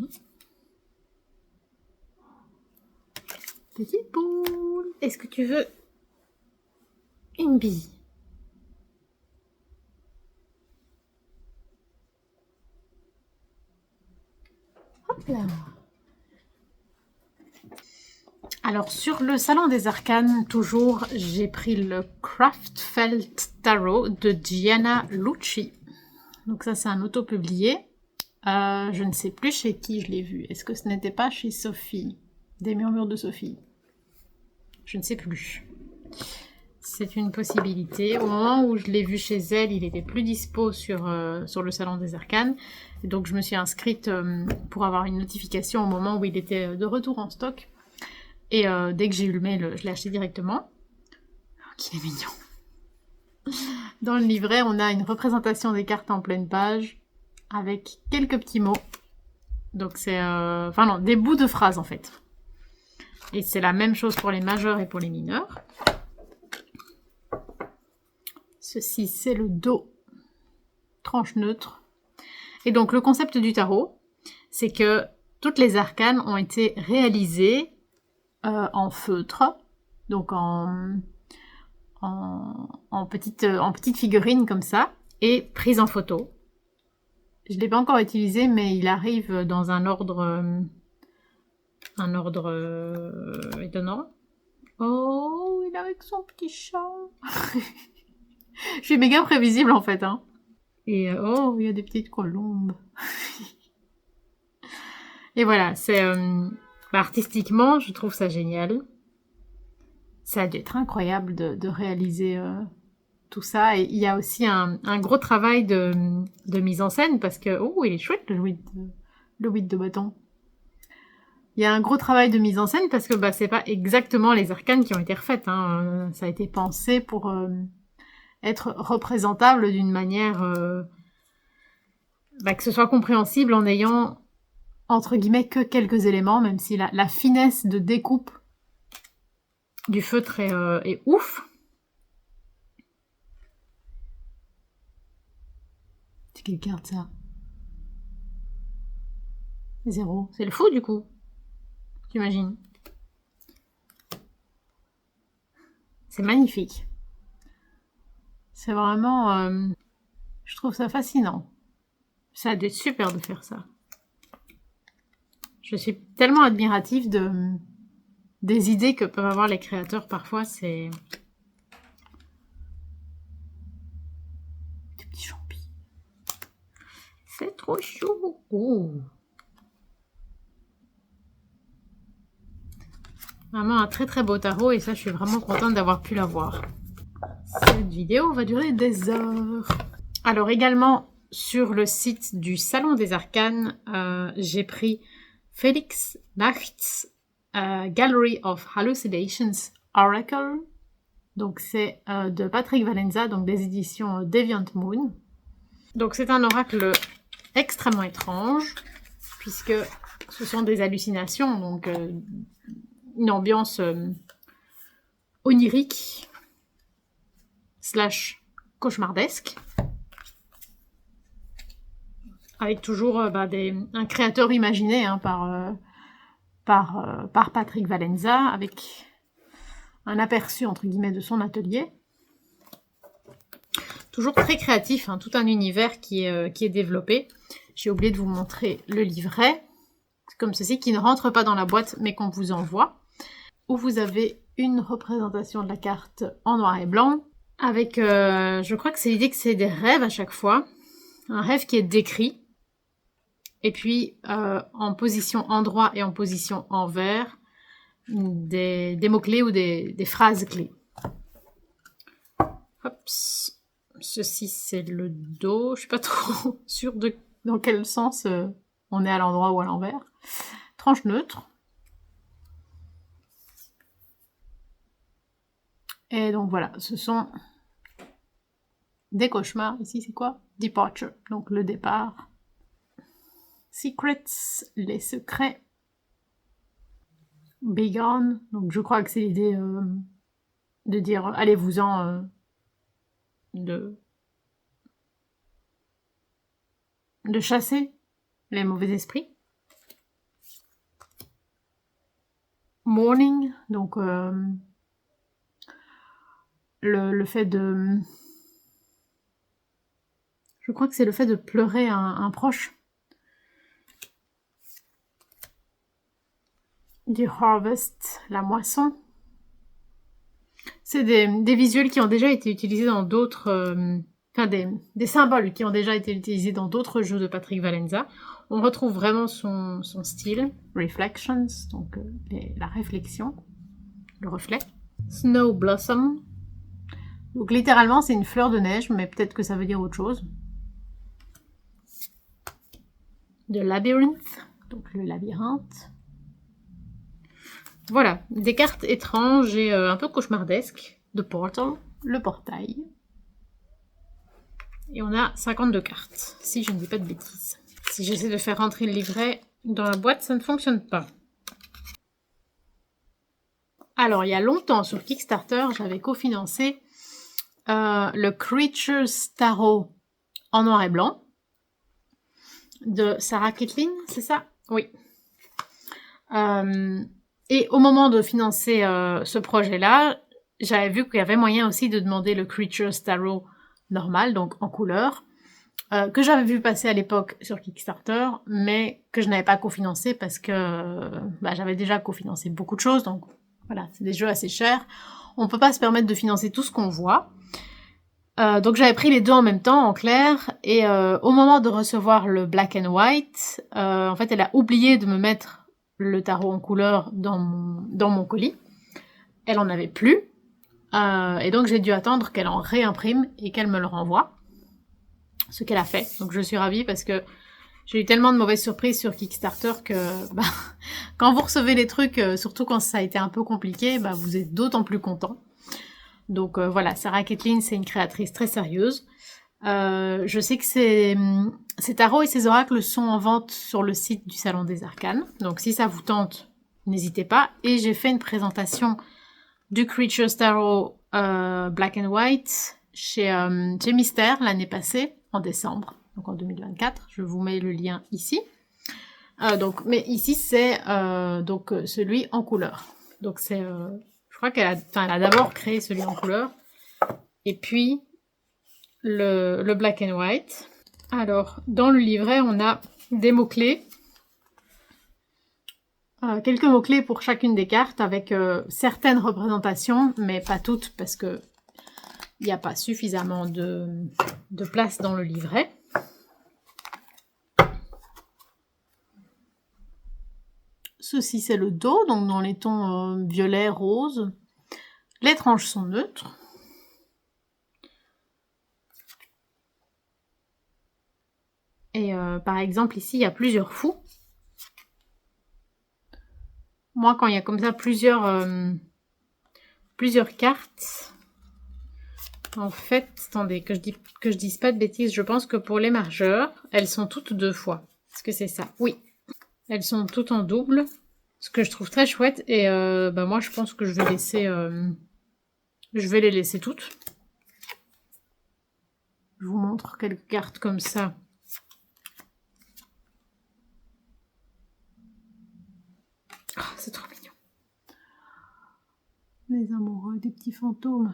Petite boule. Est-ce que tu veux une bille? Hop là. Alors sur le salon des arcanes, toujours, j'ai pris le Craftfelt Tarot de Gianna Lucci. Donc ça c'est un auto-publié. Je ne sais plus chez qui je l'ai vu. Est-ce que ce n'était pas chez Sophie? Des murmures de Sophie. Je ne sais plus. C'est une possibilité. Au moment où je l'ai vu chez elle, il était plus dispo sur le salon des arcanes. Et donc je me suis inscrite pour avoir une notification au moment où il était de retour en stock. Et dès que j'ai eu le mail, je l'ai acheté directement. Oh, qu'il est mignon. Dans le livret, on a une représentation des cartes en pleine page avec quelques petits mots. Donc c'est... Enfin non, des bouts de phrases en fait. Et c'est la même chose pour les majeurs et pour les mineurs. Ceci, c'est le dos. Tranche neutre. Et donc le concept du tarot, c'est que toutes les arcanes ont été réalisées en feutre, donc en petite figurine comme ça, et prise en photo. Je ne l'ai pas encore utilisé, mais il arrive dans un ordre étonnant. Oh, il est avec son petit chat. Je suis méga prévisible en fait. Hein. Et oh, il y a des petites colombes. Et voilà, c'est artistiquement, je trouve ça génial. Ça a dû être incroyable de réaliser tout ça. Et il y a aussi un gros travail de mise en scène parce que, oh, il est chouette le 8 de bâton. Il y a un gros travail de mise en scène parce que bah, c'est pas exactement les arcanes qui ont été refaites. Hein. Ça a été pensé pour être représentable d'une manière que ce soit compréhensible en ayant entre guillemets que quelques éléments, même si la finesse de découpe du feutre est ouf. C'est quelle carte ça? 0. C'est le fou du coup. T'imagines? C'est magnifique. C'est vraiment... je trouve ça fascinant. Ça a dû être super de faire ça. Je suis tellement admirative des idées que peuvent avoir les créateurs parfois. C'est... Des petits champis. C'est trop chou. Oh. Vraiment un très très beau tarot et ça je suis vraiment contente d'avoir pu l'avoir. Cette vidéo va durer des heures. Alors également sur le site du Salon des Arcanes, j'ai pris Felix Nachts Gallery of Hallucinations Oracle. Donc c'est de Patrick Valenza, donc des éditions Deviant Moon. Donc c'est un oracle extrêmement étrange puisque ce sont des hallucinations, donc une ambiance onirique / cauchemardesque, avec toujours un créateur imaginé hein, par Patrick Valenza, avec un aperçu entre guillemets de son atelier. Toujours très créatif, hein, tout un univers qui est développé. J'ai oublié de vous montrer le livret, comme ceci, qui ne rentre pas dans la boîte mais qu'on vous envoie, où vous avez une représentation de la carte en noir et blanc, avec, je crois que c'est l'idée que c'est des rêves à chaque fois, un rêve qui est décrit, et puis en position endroit et en position envers, des mots-clés ou des phrases clés. Hop. Ceci c'est le dos, je suis pas trop sûre de dans quel sens on est à l'endroit ou à l'envers. Tranche neutre. Et donc voilà, ce sont des cauchemars. Ici c'est quoi? Departure, donc le départ. Secrets, les secrets. Begone, donc je crois que c'est l'idée de dire allez-vous-en de chasser les mauvais esprits. Mourning, donc le fait de... Je crois que c'est le fait de pleurer un proche. Du harvest, la moisson. C'est des visuels qui ont déjà été utilisés dans d'autres... des symboles qui ont déjà été utilisés dans d'autres jeux de Patrick Valenza. On retrouve vraiment son style. Reflections, donc la réflexion, le reflet. Snow Blossom. Donc littéralement c'est une fleur de neige, mais peut-être que ça veut dire autre chose. The Labyrinth, donc le labyrinthe. Voilà, des cartes étranges et un peu cauchemardesques. The Portal, le portail. Et on a 52 cartes, si je ne dis pas de bêtises. Si j'essaie de faire rentrer le livret dans la boîte, ça ne fonctionne pas. Alors, il y a longtemps, sur Kickstarter, j'avais cofinancé le Creatures Tarot en noir et blanc de Sarah Kitlin, c'est ça? Oui. Et au moment de financer ce projet-là, j'avais vu qu'il y avait moyen aussi de demander le Creatures Tarot normal, donc en couleur, que j'avais vu passer à l'époque sur Kickstarter, mais que je n'avais pas cofinancé parce que j'avais déjà cofinancé beaucoup de choses, donc voilà, c'est des jeux assez chers. On peut pas se permettre de financer tout ce qu'on voit. Donc j'avais pris les deux en même temps, en clair, et au moment de recevoir le Black and White, en fait elle a oublié de me mettre le tarot en couleur dans mon colis. Elle en avait plus, et donc j'ai dû attendre qu'elle en réimprime et qu'elle me le renvoie. Ce qu'elle a fait. Donc je suis ravie parce que j'ai eu tellement de mauvaises surprises sur Kickstarter que quand vous recevez les trucs, surtout quand ça a été un peu compliqué, vous êtes d'autant plus content. Donc voilà, Sarah Kitlin, c'est une créatrice très sérieuse. Je sais que ces tarots et ces oracles sont en vente sur le site du Salon des Arcanes. Donc si ça vous tente, n'hésitez pas. Et j'ai fait une présentation du Creatures Tarot Black and White chez Mystère l'année passée, en décembre, donc en 2024. Je vous mets le lien ici. Mais ici, c'est celui en couleur. Donc c'est... je crois qu'elle a d'abord créé celui en couleur. Et puis, le black and white. Alors, dans le livret, on a des mots-clés. Quelques mots-clés pour chacune des cartes, avec certaines représentations, mais pas toutes, parce que il n'y a pas suffisamment de place dans le livret. Ceci, c'est le dos, donc dans les tons violet, rose. Les tranches sont neutres. Et par exemple, ici, il y a plusieurs fous. Moi, quand il y a comme ça plusieurs cartes, en fait, attendez, que je dise pas de bêtises, je pense que pour les margeurs, elles sont toutes 2 fois. Est-ce que c'est ça? Oui. Elles sont toutes en double, ce que je trouve très chouette. Et moi, je pense que je vais les laisser toutes. Je vous montre quelques cartes comme ça. Oh, c'est trop mignon. Les amoureux des petits fantômes.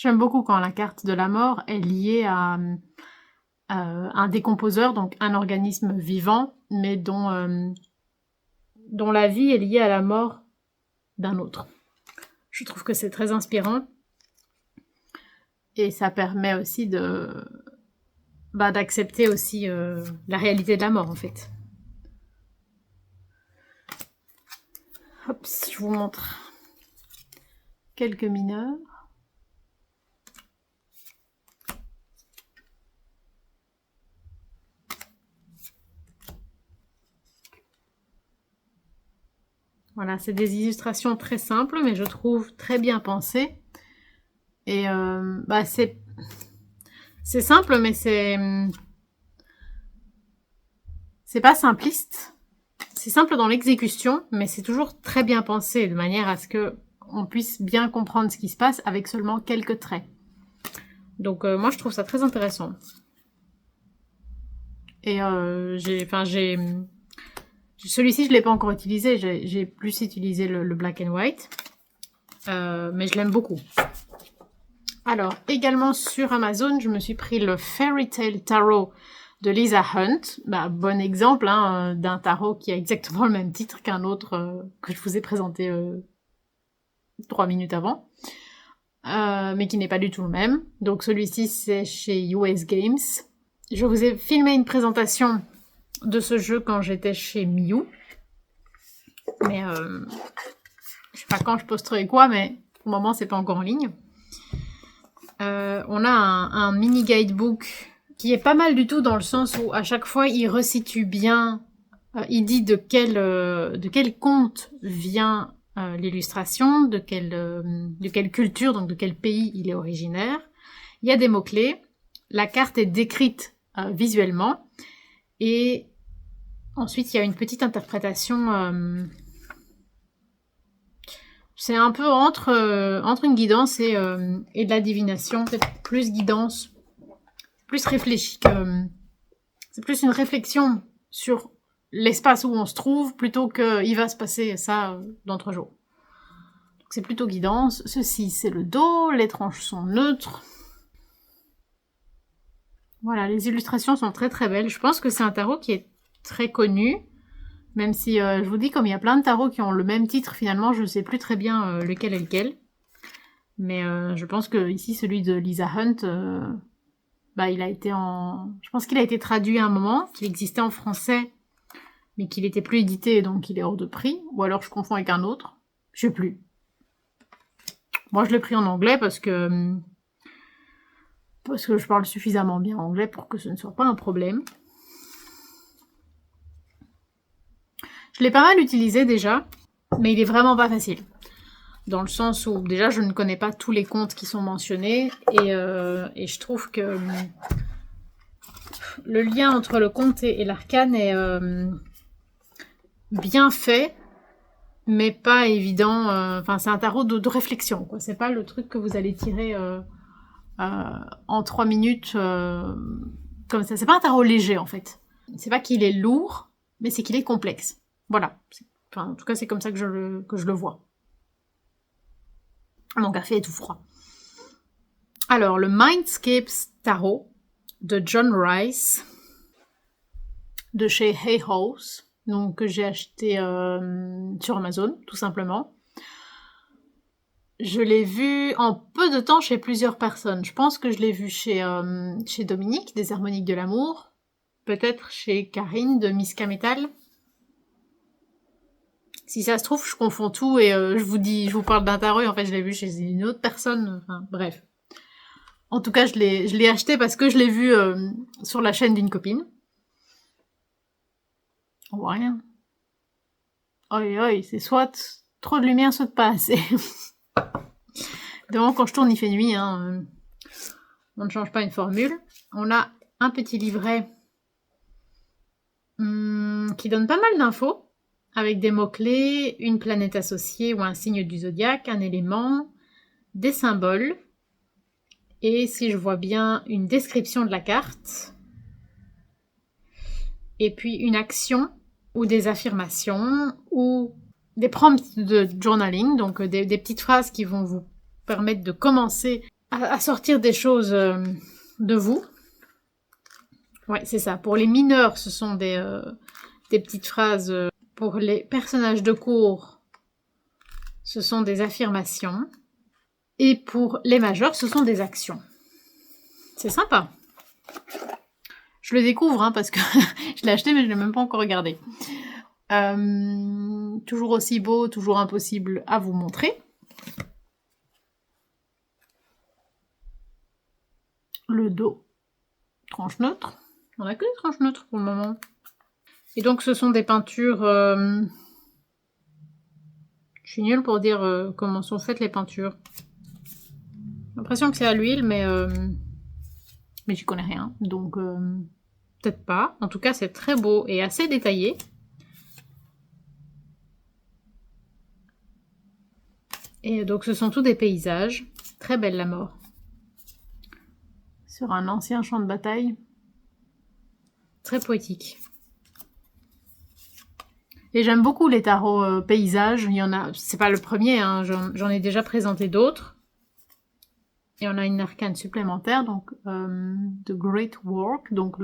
J'aime beaucoup quand la carte de la mort est liée à un décomposeur, donc un organisme vivant, mais dont la vie est liée à la mort d'un autre. Je trouve que c'est très inspirant. Et ça permet aussi d'accepter aussi la réalité de la mort, en fait. Hop, je vous montre quelques mineurs. Voilà, c'est des illustrations très simples, mais je trouve très bien pensées. Et c'est simple, mais c'est pas simpliste. C'est simple dans l'exécution, mais c'est toujours très bien pensé, de manière à ce que on puisse bien comprendre ce qui se passe avec seulement quelques traits. Donc moi, je trouve ça très intéressant. Et celui-ci, je l'ai pas encore utilisé. J'ai plus utilisé le black and white, mais je l'aime beaucoup. Alors, également sur Amazon, je me suis pris le Fairy Tale Tarot de Lisa Hunt. Bon exemple d'un tarot qui a exactement le même titre qu'un autre que je vous ai présenté 3 minutes avant, mais qui n'est pas du tout le même. Donc celui-ci, c'est chez US Games. Je vous ai filmé une présentation de ce jeu quand j'étais chez Miu. Mais je sais pas quand je posterai quoi, mais pour le moment, c'est pas encore en ligne. On a un mini guidebook qui est pas mal du tout dans le sens où à chaque fois il resitue bien, il dit de quel conte vient l'illustration, de quelle culture, donc de quel pays il est originaire. Il y a des mots-clés, la carte est décrite visuellement, et ensuite il y a une petite interprétation. C'est un peu entre une guidance et de la divination, peut-être plus guidance, plus réfléchi que... c'est plus une réflexion sur l'espace où on se trouve, plutôt que il va se passer ça dans 3 jours. Donc c'est plutôt guidance. Ceci, c'est le dos, les tranches sont neutres. Voilà, les illustrations sont très très belles. Je pense que c'est un tarot qui est très connu. Même si, je vous dis, comme il y a plein de tarots qui ont le même titre, finalement, je ne sais plus très bien lequel est lequel. Mais je pense que ici, celui de Lisa Hunt, il a été je pense qu'il a été traduit à un moment, qu'il existait en français, mais qu'il n'était plus édité, donc il est hors de prix. Ou alors je confonds avec un autre. Je sais plus. Moi, je l'ai pris en anglais parce que je parle suffisamment bien anglais pour que ce ne soit pas un problème. Je l'ai pas mal utilisé déjà, mais il est vraiment pas facile. Dans le sens où, déjà, je ne connais pas tous les contes qui sont mentionnés, et je trouve que le lien entre le conte et l'arcane est bien fait, mais pas évident. C'est un tarot de réflexion, quoi. C'est pas le truc que vous allez tirer en 3 minutes comme ça. C'est pas un tarot léger, en fait. C'est pas qu'il est lourd, mais c'est qu'il est complexe. Voilà. En tout cas, c'est comme ça que je le vois. Mon café est tout froid. Alors, le Mindscapes Tarot de John Rice. de chez Hay House, donc que j'ai acheté sur Amazon, tout simplement. Je l'ai vu en peu de temps chez plusieurs personnes. Je pense que je l'ai vu chez Dominique, des Harmoniques de l'amour. Peut-être chez Karine, de Miska Metal. Si ça se trouve, je confonds tout et je vous parle d'un tarot et en fait je l'ai vu chez une autre personne. Enfin, bref. En tout cas, je l'ai acheté parce que je l'ai vu sur la chaîne d'une copine. On voit rien. Oi, c'est soit trop de lumière, soit pas assez. Devant, quand je tourne, il fait nuit. Hein. On ne change pas une formule. On a un petit livret qui donne pas mal d'infos, avec des mots-clés, une planète associée ou un signe du zodiaque, un élément, des symboles, et si je vois bien, une description de la carte, et puis une action, ou des affirmations, ou des prompts de journaling, donc des petites phrases qui vont vous permettre de commencer à sortir des choses de vous. Ouais, c'est ça. Pour les mineurs, ce sont des petites phrases. Pour les personnages de cours, ce sont des affirmations. Et pour les majeurs, ce sont des actions. C'est sympa. Je le découvre, hein, parce que je l'ai acheté, mais je ne l'ai même pas encore regardé. Toujours aussi beau, toujours impossible à vous montrer. Le dos, tranche neutre. On n'a que des tranches neutres pour le moment. Et donc ce sont des peintures... Je suis nulle pour dire comment sont faites les peintures. J'ai l'impression que c'est à l'huile, mais j'y connais rien. Donc peut-être pas. En tout cas, c'est très beau et assez détaillé. Et donc ce sont tous des paysages. Très belle la mort. Sur un ancien champ de bataille. Très poétique. Et j'aime beaucoup les tarots paysages. Il y en a, c'est pas le premier, hein, j'en ai déjà présenté d'autres. Et on a une arcane supplémentaire, donc The Great Work, donc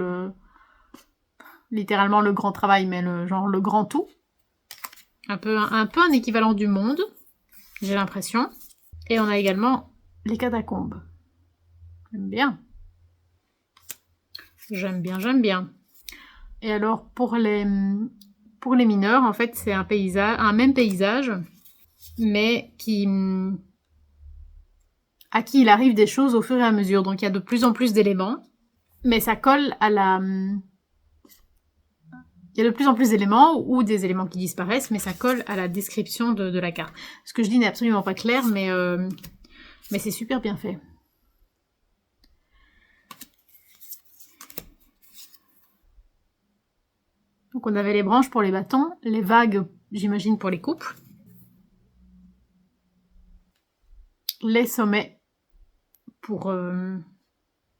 littéralement le grand travail, mais le grand tout. Un peu un équivalent du monde, j'ai l'impression. Et on a également les catacombes. J'aime bien. J'aime bien. Et alors pour les mineurs, en fait, c'est un même paysage, mais à qui il arrive des choses au fur et à mesure. Donc il y a de plus en plus d'éléments, mais ça colle à la... Il y a de plus en plus d'éléments ou des éléments qui disparaissent, mais ça colle à la description de la carte. Ce que je dis n'est absolument pas clair, mais c'est super bien fait. Donc on avait les branches pour les bâtons, les vagues, j'imagine, pour les couples. Les sommets pour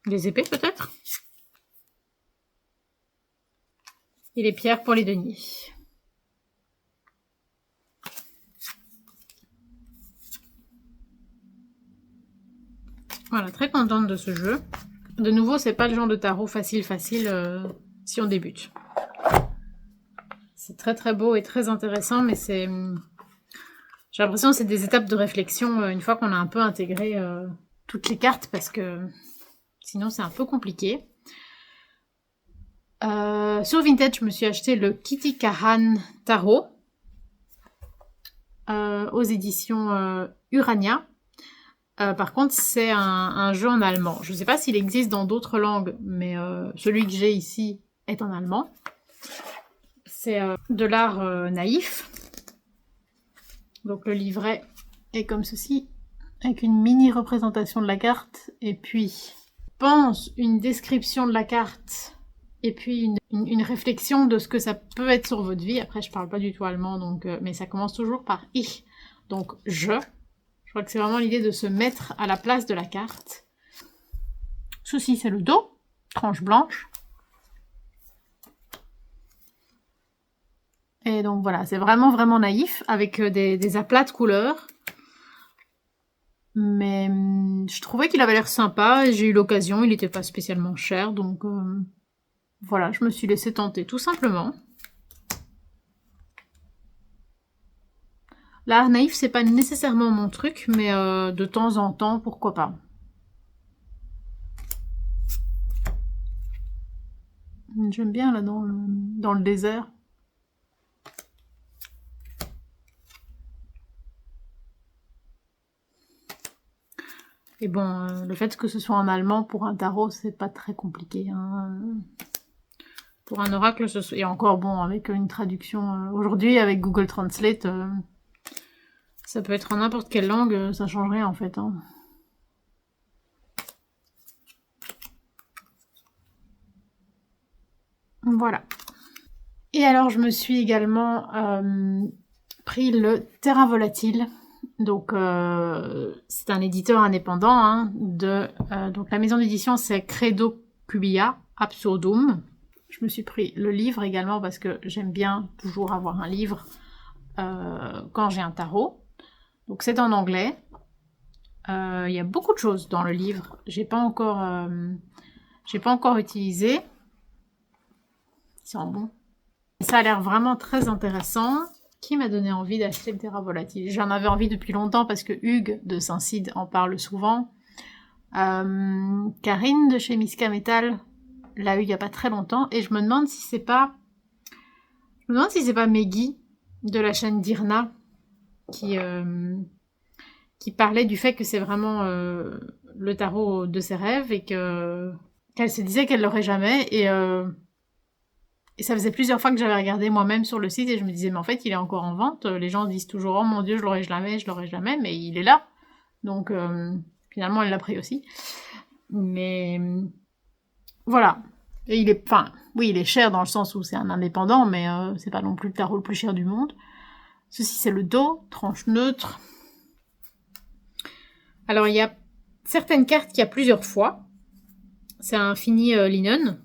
les épées, peut-être. Et les pierres pour les deniers. Voilà, très contente de ce jeu. De nouveau, c'est pas le genre de tarot facile si on débute. C'est très très beau et très intéressant, mais c'est... J'ai l'impression que c'est des étapes de réflexion une fois qu'on a un peu intégré toutes les cartes, parce que sinon c'est un peu compliqué. Sur Vinted, je me suis acheté le Kitty Kahan Tarot aux éditions Urania. Par contre, c'est un jeu en allemand. Je ne sais pas s'il existe dans d'autres langues, mais celui que j'ai ici est en allemand. C'est de l'art naïf. Donc le livret est comme ceci, avec une mini représentation de la carte, et puis pense une description de la carte, et puis une réflexion de ce que ça peut être sur votre vie. Après, je parle pas du tout allemand, donc, mais ça commence toujours par « ich ». Donc « je ». Je crois que c'est vraiment l'idée de se mettre à la place de la carte. Ceci, c'est le dos, tranche blanche. Et donc voilà, c'est vraiment vraiment naïf, avec des aplats de couleurs. Mais je trouvais qu'il avait l'air sympa, j'ai eu l'occasion, il n'était pas spécialement cher, donc voilà, je me suis laissée tenter tout simplement. L'art naïf, c'est pas nécessairement mon truc, mais de temps en temps, pourquoi pas. J'aime bien là dans le désert. Et bon, le fait que ce soit en allemand pour un tarot, c'est pas très compliqué. Hein. Pour un oracle, et encore bon, avec une traduction aujourd'hui, avec Google Translate, ça peut être en n'importe quelle langue, ça change rien en fait. Hein. Voilà. Et alors, je me suis également pris le Terrain Volatile. Donc, c'est un éditeur indépendant. Hein, donc, la maison d'édition, c'est Credo Cubia Absurdum. Je me suis pris le livre également parce que j'aime bien toujours avoir un livre quand j'ai un tarot. Donc, c'est en anglais. Il y a beaucoup de choses dans le livre. J'ai pas encore utilisé. Ils sont bons. Ça a l'air vraiment très intéressant. Qui m'a donné envie d'acheter le Terrain Volatile? J'en avais envie depuis longtemps parce que Hugues de Saint-Cide en parle souvent. Karine de chez Miska Metal l'a eu il n'y a pas très longtemps. Et je me demande si c'est pas Meggy de la chaîne d'Irna qui parlait du fait que c'est vraiment le tarot de ses rêves et qu'elle se disait qu'elle l'aurait jamais. Et ça faisait plusieurs fois que j'avais regardé moi-même sur le site et je me disais, mais en fait, il est encore en vente. Les gens disent toujours, oh mon Dieu, je l'aurai jamais, mais il est là. Donc, finalement, elle l'a pris aussi. Mais, voilà. Et il est cher dans le sens où c'est un indépendant, mais c'est pas non plus le tarot le plus cher du monde. Ceci, c'est le dos, tranche neutre. Alors, il y a certaines cartes qu'il y a plusieurs fois. C'est un fini linen.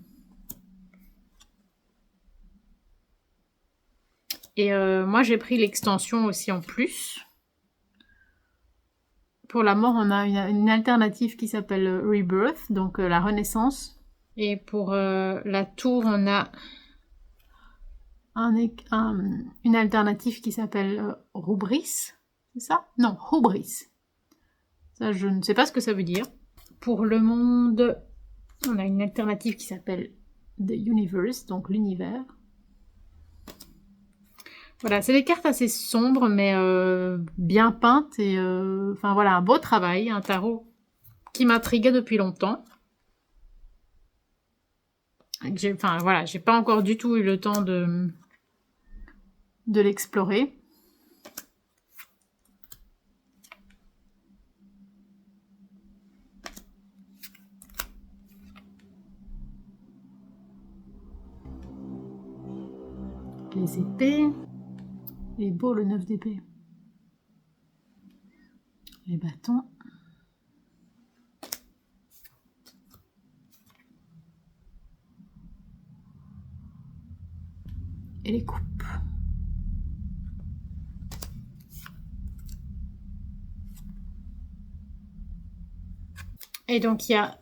Et moi, j'ai pris l'extension aussi en plus. Pour la mort, on a une alternative qui s'appelle Rebirth, donc la renaissance. Et pour la tour, on a une alternative qui s'appelle Rubris. C'est ça? Non, Hubris. Ça, je ne sais pas ce que ça veut dire. Pour le monde, on a une alternative qui s'appelle The Universe, donc l'univers. Voilà, c'est des cartes assez sombres, mais bien peintes. Et voilà, un beau travail, un tarot qui m'intriguait depuis longtemps. J'ai pas encore du tout eu le temps de l'explorer. Les épées. Il est beau le 9 d'épée. Les bâtons. Et les coupes. Et donc il y a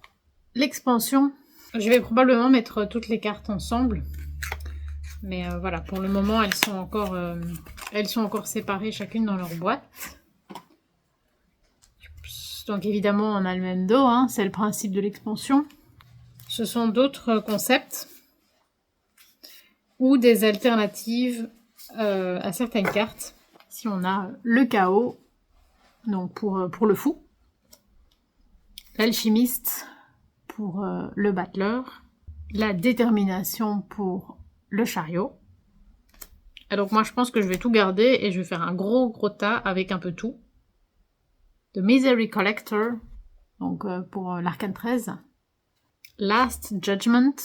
l'expansion. Je vais probablement mettre toutes les cartes ensemble. Mais voilà, pour le moment, elles sont encore séparées chacune dans leur boîte. Donc évidemment, on a le même dos, hein, c'est le principe de l'expansion. Ce sont d'autres concepts ou des alternatives à certaines cartes. Ici, on a le chaos, donc pour le fou. L'alchimiste pour le battleur. La détermination pour le chariot. Et donc moi, je pense que je vais tout garder et je vais faire un gros tas avec un peu tout. The Misery Collector, donc pour l'arcane 13. Last Judgment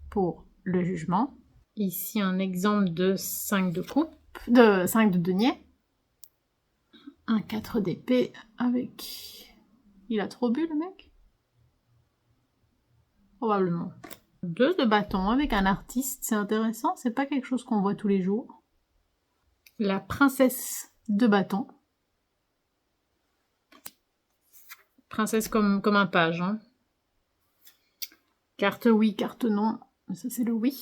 pour le jugement. Ici, un exemple de 5 de coupe, de 5 de denier. Un 4 d'épée avec... Il a trop bu, le mec? Probablement. 2 de bâton avec un artiste, c'est intéressant, c'est pas quelque chose qu'on voit tous les jours. La princesse de bâton. Princesse comme un page. Hein. Carte oui, carte non. Ça, c'est le oui.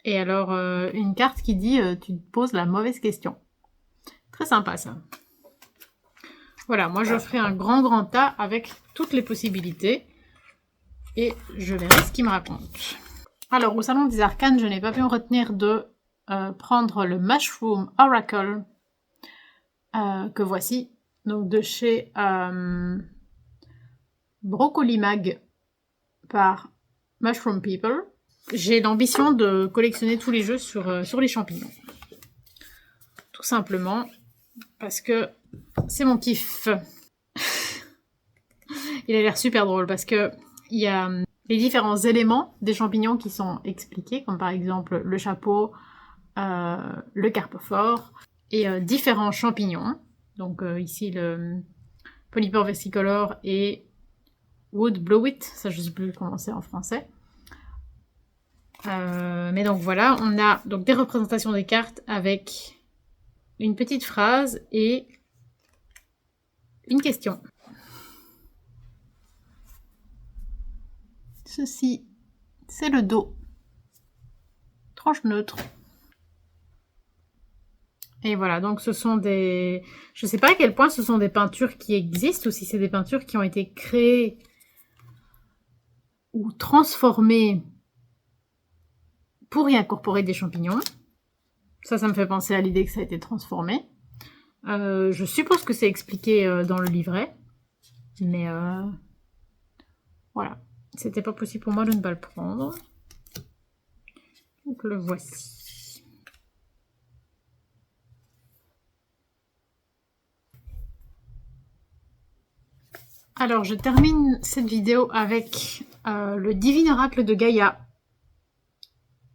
Et alors, une carte qui dit tu te poses la mauvaise question. Très sympa, ça. Voilà, moi, je ferai un grand tas avec toutes les possibilités. Et je verrai ce qu'il me raconte. Alors, au Salon des Arcanes, je n'ai pas pu me retenir de prendre le Mushroom Oracle que voici. Donc, de chez Broccoli Mag par Mushroom People. J'ai l'ambition de collectionner tous les jeux sur les champignons. Tout simplement parce que c'est mon kiff. Il a l'air super drôle parce que il y a les différents éléments des champignons qui sont expliqués, comme par exemple le chapeau, le carpophore et différents champignons. Donc ici le Polypore versicolore et Wood Blowit, ça je sais plus comment c'est en français. Mais donc voilà, on a donc des représentations des cartes avec une petite phrase et une question. Ceci, c'est le dos. Tranche neutre. Et voilà, donc ce sont des... Je ne sais pas à quel point ce sont des peintures qui existent ou si c'est des peintures qui ont été créées ou transformées pour y incorporer des champignons. Ça me fait penser à l'idée que ça a été transformé. Je suppose que c'est expliqué dans le livret. Mais voilà. C'était pas possible pour moi de ne pas le prendre. Donc le voici. Alors je termine cette vidéo avec le Divin Oracle de Gaïa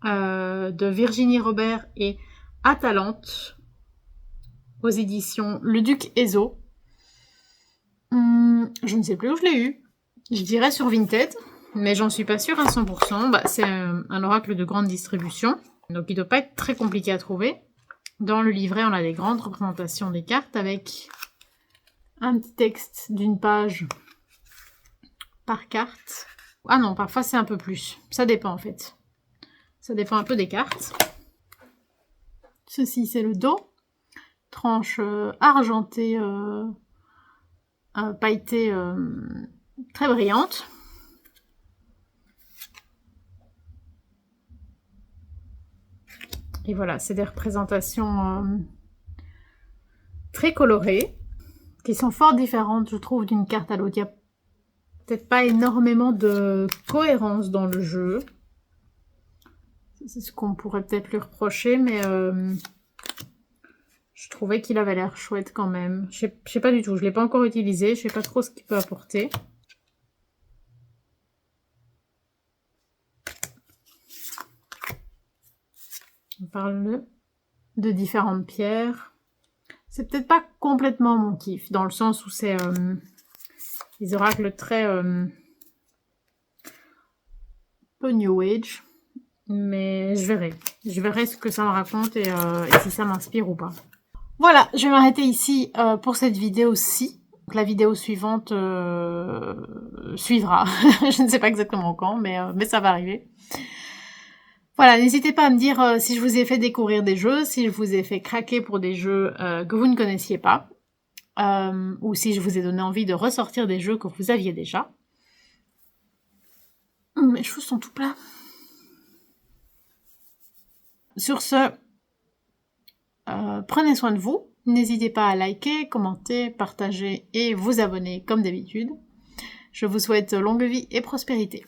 de Virginie Robert et Atalante aux éditions Le Duc Ezo. Je ne sais plus où je l'ai eu. Je dirais sur Vinted, mais j'en suis pas sûre à 100%. Bah, c'est un oracle de grande distribution, donc il doit pas être très compliqué à trouver. Dans le livret, on a des grandes représentations des cartes avec un petit texte d'une page par carte. Ah non, parfois c'est un peu plus. Ça dépend en fait. Ça dépend un peu des cartes. Ceci, c'est le dos. Tranche argentée, pailletée, très brillante. Et voilà, c'est des représentations très colorées, qui sont fort différentes, je trouve, d'une carte à l'autre. Il n'y a peut-être pas énormément de cohérence dans le jeu. C'est ce qu'on pourrait peut-être lui reprocher, mais je trouvais qu'il avait l'air chouette quand même. Je sais pas du tout, je ne l'ai pas encore utilisé, je sais pas trop ce qu'il peut apporter. On parle de différentes pierres. C'est peut-être pas complètement mon kiff, dans le sens où c'est des oracles très peu New Age. Mais je verrai. Je verrai ce que ça me raconte et si ça m'inspire ou pas. Voilà, je vais m'arrêter ici pour cette vidéo-ci. La vidéo suivante suivra. Je ne sais pas exactement quand, mais ça va arriver. Voilà, n'hésitez pas à me dire si je vous ai fait découvrir des jeux, si je vous ai fait craquer pour des jeux que vous ne connaissiez pas, ou si je vous ai donné envie de ressortir des jeux que vous aviez déjà. Mes cheveux sont tout plats. Sur ce, prenez soin de vous. N'hésitez pas à liker, commenter, partager et vous abonner comme d'habitude. Je vous souhaite longue vie et prospérité.